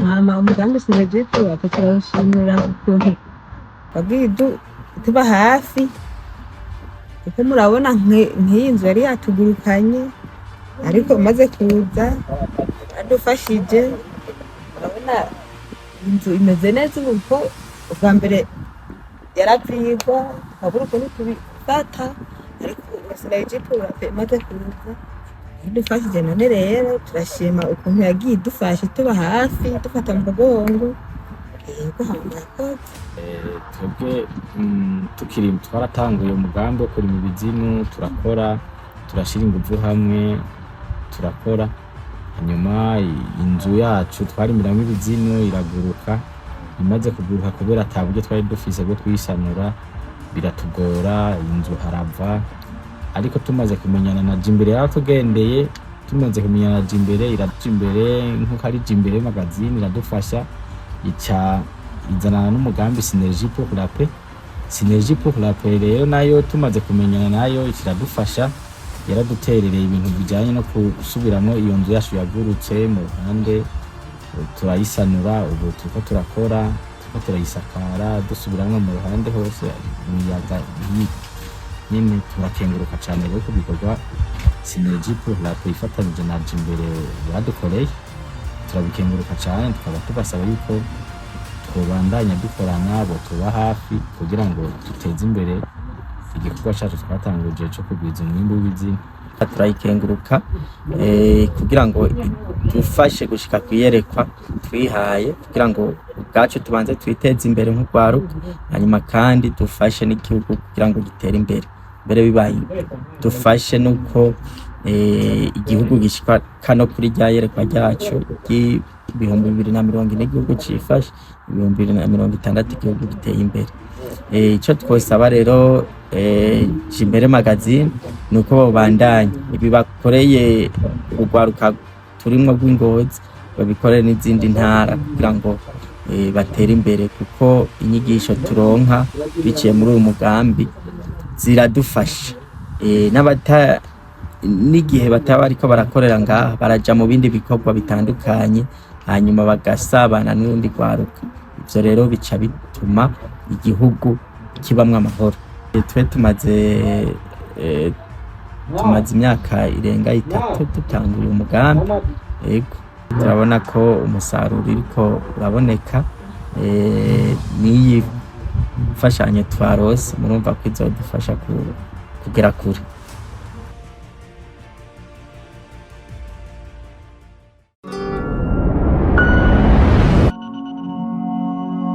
hama umugambi Synergique turawushimira ukuntu wagiye tuba hafi kuko murabona nk'iyi nzu yari yatugurukanye ariko umaze kuza adufashije murabona inzu imeze neza ubu kuko ubwa mbere yaravyigwa tukabura ukuntu tubifata ariko Synergique imaze kuza idufashije none rero turashima ukuntu yagiye idufasha tuba hafi dufata mu mugongo yego hamurakoze. Twebwe tukiri twaratanguye umugambi wo kurima ibizimu turakora turashira ingufu hamwe turakora hanyuma inzu yacu twarimiramo ibizimu iraguruka imaze kuguruka kubera ataburyo twari dufise bwo twisanura biratugora inzu harava ariko tumaze kumenyana na Jimbere yaratugendeye tumaze kumenyana na Jimbere irajimbere nkuko ari Jimbere magazine iradufasha izana n'umugambi Synergique pour la paix. Synergique pour la paix rero nayo tumaze kumenyana nayo ikiradufasha yaraduterereye ibintu bijanye no kusubiramo iyo nzu yacu yagurutse mu ruhande turayisanura ubu turiko turakora turiko turayisakara dusubiramo mu ruhande hose imiyaga nyine turakenguruka cyane rero kubikorwa Synergique pour la paix ifatanije na Jimbere badukoreye turabikenguruka cyane tukaba tubasaba yuko twobandanya dukorana bo tuba hafi kugira ngo duteze imbere igikorwa cyacu twatanguje cyo kugwiza umwimbu w'ibizini turayikenguruka kugira ngo dufashe gushika kwiyerekwa twihaye kugira ngo ubwacu tubanze twiteze imbere nk'urwaruka hanyuma kandi dufashe n'igihugu kugira ngo gitere imbere mbere bibaye dufashe nuko igihugu gishika kano kuri ryayerekwa ryacu y'ibihumbi 2040 igihugu cifashe 2060 igihugu giteye imbere. Ico twosaba rero Jimbere magazine nuko babandanya ibi bakoreye urwaruka turimwo rw'Ingozi babikorere n'izindi ntara kugira ngo batere imbere kuko inyigisho turonka biciye muri uyu mugambi ziradufasha n'igihe bataba ariko barakorera ngaha baraja mu bindi bikorwa bitandukanye hanyuma bagasabana n'urundi rwaruka ivyo rero bica bituma igihugu kibamwo amahoro. Twe tumaze imyaka irenga 3 dutanguye umugambi yego turabona ko umusaruro uriko uraboneka n'iyi mfashanyo twarose murumva ko izodufasha kugera kure.